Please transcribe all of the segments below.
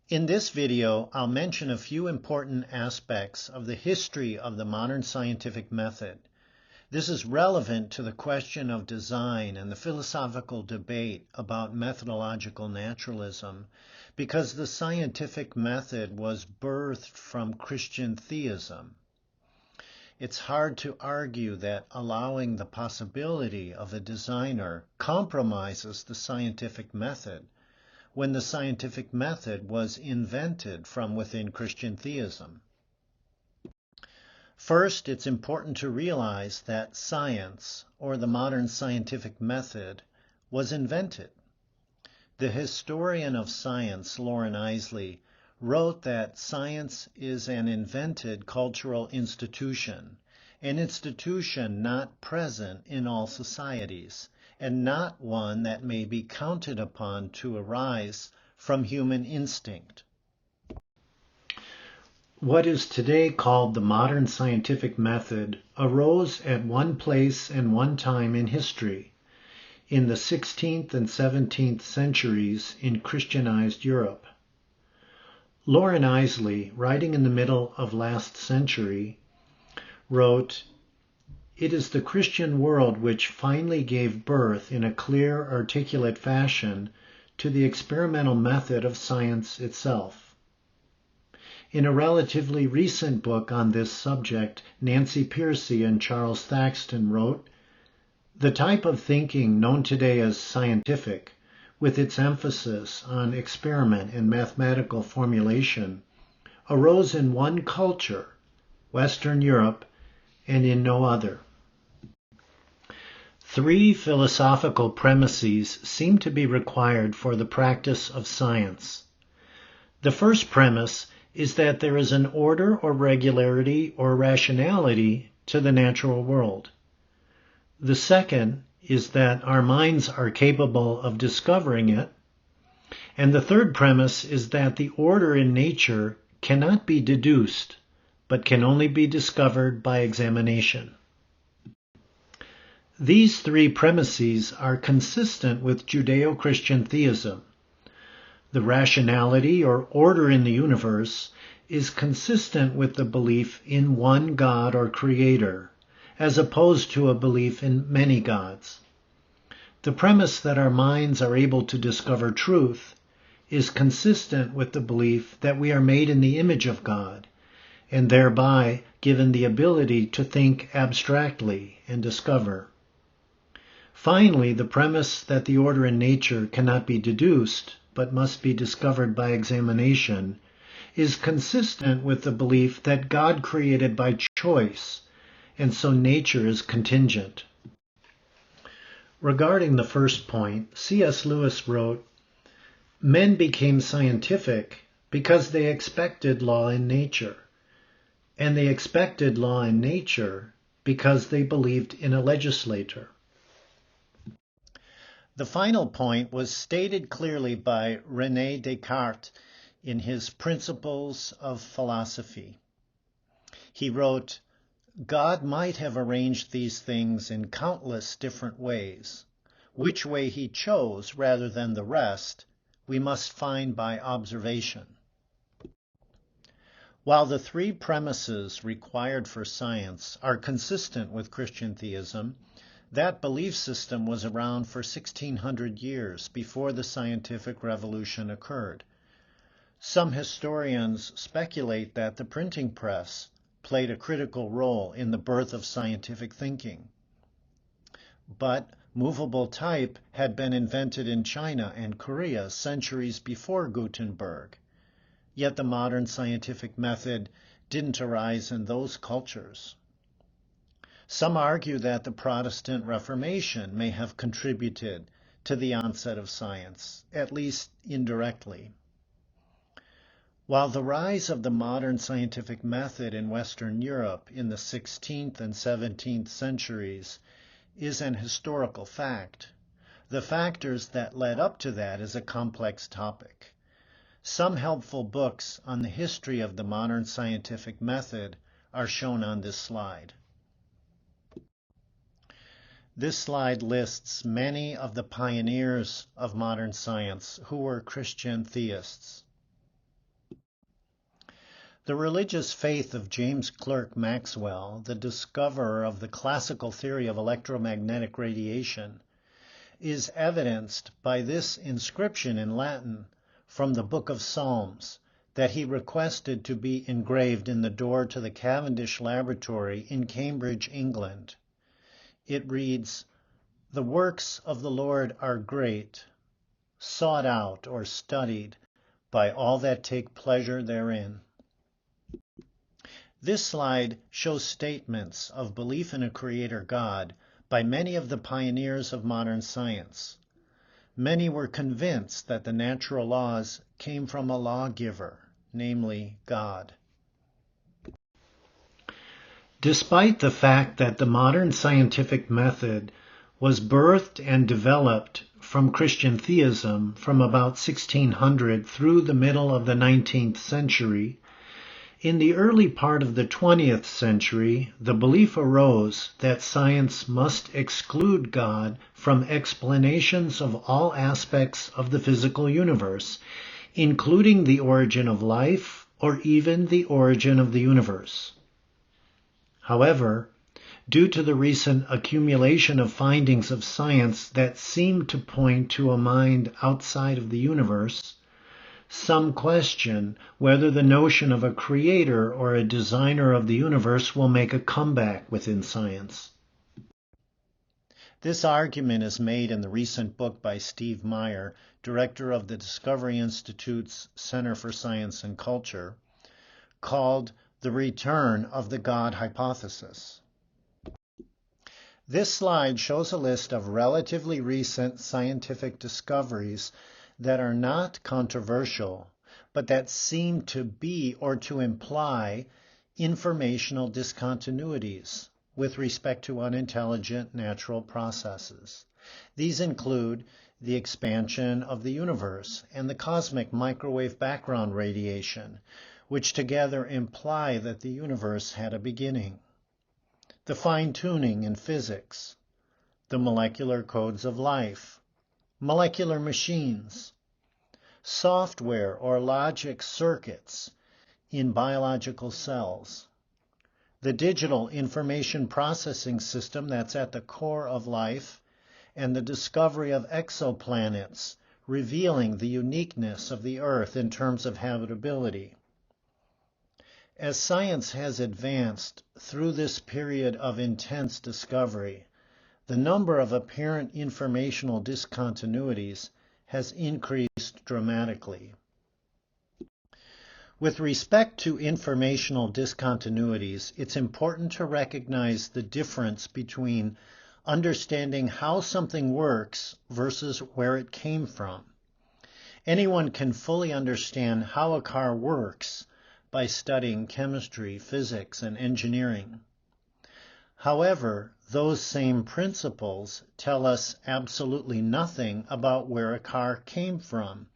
In this video, I'll mention a few important aspects of the history of the modern scientific method. This is relevant to the question of design and the philosophical debate about methodological naturalism because the scientific method was birthed from Christian theism. It's hard to argue that allowing the possibility of a designer compromises the scientific method when the scientific method was invented from within Christian theism. First, it's important to realize that science, or the modern scientific method, was invented. The historian of science, Loren Eiseley, wrote that science is an invented cultural institution, an institution not present in all societies, and not one that may be counted upon to arise from human instinct. What is today called the modern scientific method arose at one place and one time in history, in the 16th and 17th centuries in Christianized Europe. Loren Eiseley, writing in the middle of last century, wrote, "It is the Christian world which finally gave birth in a clear, articulate fashion to the experimental method of science itself." In a relatively recent book on this subject, Nancy Pearcey and Charles Thaxton wrote, "The type of thinking known today as scientific, with its emphasis on experiment and mathematical formulation, arose in one culture, Western Europe, and in no other." Three philosophical premises seem to be required for the practice of science. The first premise is that there is an order or regularity or rationality to the natural world. The second is that our minds are capable of discovering it. And the third premise is that the order in nature cannot be deduced, but can only be discovered by examination. These three premises are consistent with Judeo-Christian theism. The rationality or order in the universe is consistent with the belief in one God or creator, as opposed to a belief in many gods. The premise that our minds are able to discover truth is consistent with the belief that we are made in the image of God, and thereby given the ability to think abstractly and discover. Finally, the premise that the order in nature cannot be deduced, but must be discovered by examination, is consistent with the belief that God created by choice, and so nature is contingent. Regarding the first point, C.S. Lewis wrote, "Men became scientific because they expected law in nature, and they expected law in nature because they believed in a legislator." The final point was stated clearly by René Descartes in his Principles of Philosophy. He wrote, "God might have arranged these things in countless different ways. Which way he chose rather than the rest, we must find by observation." While the three premises required for science are consistent with Christian theism, that belief system was around for 1600 years before the scientific revolution occurred. Some historians speculate that the printing press played a critical role in the birth of scientific thinking. But movable type had been invented in China and Korea centuries before Gutenberg. Yet the modern scientific method didn't arise in those cultures. Some argue that the Protestant Reformation may have contributed to the onset of science, at least indirectly. While the rise of the modern scientific method in Western Europe in the 16th and 17th centuries is an historical fact, the factors that led up to that is a complex topic. Some helpful books on the history of the modern scientific method are shown on this slide. This slide lists many of the pioneers of modern science who were Christian theists. The religious faith of James Clerk Maxwell, the discoverer of the classical theory of electromagnetic radiation, is evidenced by this inscription in Latin from the Book of Psalms that he requested to be engraved in the door to the Cavendish Laboratory in Cambridge, England. It reads, "The works of the Lord are great, sought out or studied by all that take pleasure therein." This slide shows statements of belief in a creator God by many of the pioneers of modern science. Many were convinced that the natural laws came from a lawgiver, namely God. Despite the fact that the modern scientific method was birthed and developed from Christian theism from about 1600 through the middle of the 19th century, in the early part of the 20th century, the belief arose that science must exclude God from explanations of all aspects of the physical universe, including the origin of life or even the origin of the universe. However, due to the recent accumulation of findings of science that seem to point to a mind outside of the universe, some question whether the notion of a creator or a designer of the universe will make a comeback within science. This argument is made in the recent book by Steve Meyer, director of the Discovery Institute's Center for Science and Culture, called The Return of the God Hypothesis. This slide shows a list of relatively recent scientific discoveries that are not controversial, but that seem to be or to imply informational discontinuities with respect to unintelligent natural processes. These include the expansion of the universe and the cosmic microwave background radiation, which together imply that the universe had a beginning, the fine-tuning in physics, the molecular codes of life, molecular machines, software or logic circuits in biological cells, the digital information processing system that's at the core of life, and the discovery of exoplanets, revealing the uniqueness of the Earth in terms of habitability. As science has advanced through this period of intense discovery, the number of apparent informational discontinuities has increased dramatically. With respect to informational discontinuities, it's important to recognize the difference between understanding how something works versus where it came from. Anyone can fully understand how a car works by studying chemistry, physics, and engineering. However, those same principles tell us absolutely nothing about where a car came from,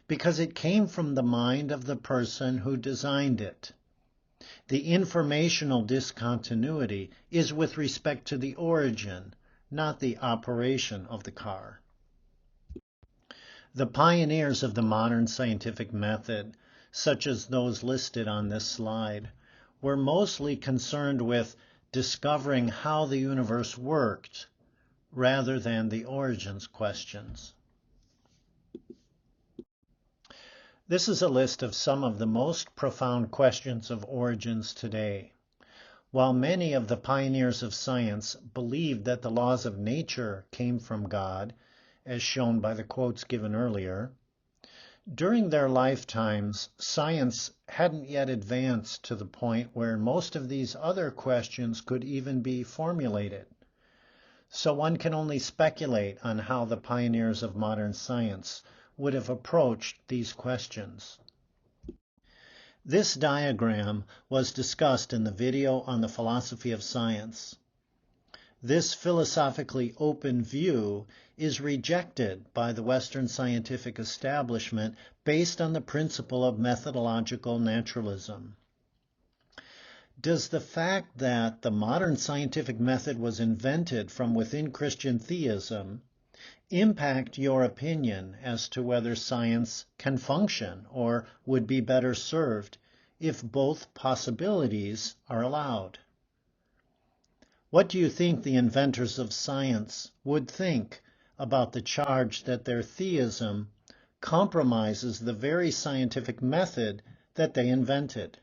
because it came from the mind of the person who designed it. The informational discontinuity is with respect to the origin, not the operation of the car. The pioneers of the modern scientific method, such as those listed on this slide, were mostly concerned with discovering how the universe worked rather than the origins questions. This is a list of some of the most profound questions of origins today. While many of the pioneers of science believed that the laws of nature came from God, as shown by the quotes given earlier, during their lifetimes, science hadn't yet advanced to the point where most of these other questions could even be formulated. So one can only speculate on how the pioneers of modern science would have approached these questions. This diagram was discussed in the video on the philosophy of science. This philosophically open view is rejected by the Western scientific establishment based on the principle of methodological naturalism. Does the fact that the modern scientific method was invented from within Christian theism impact your opinion as to whether science can function or would be better served if both possibilities are allowed. What do you think the inventors of science would think about the charge that their theism compromises the very scientific method that they invented?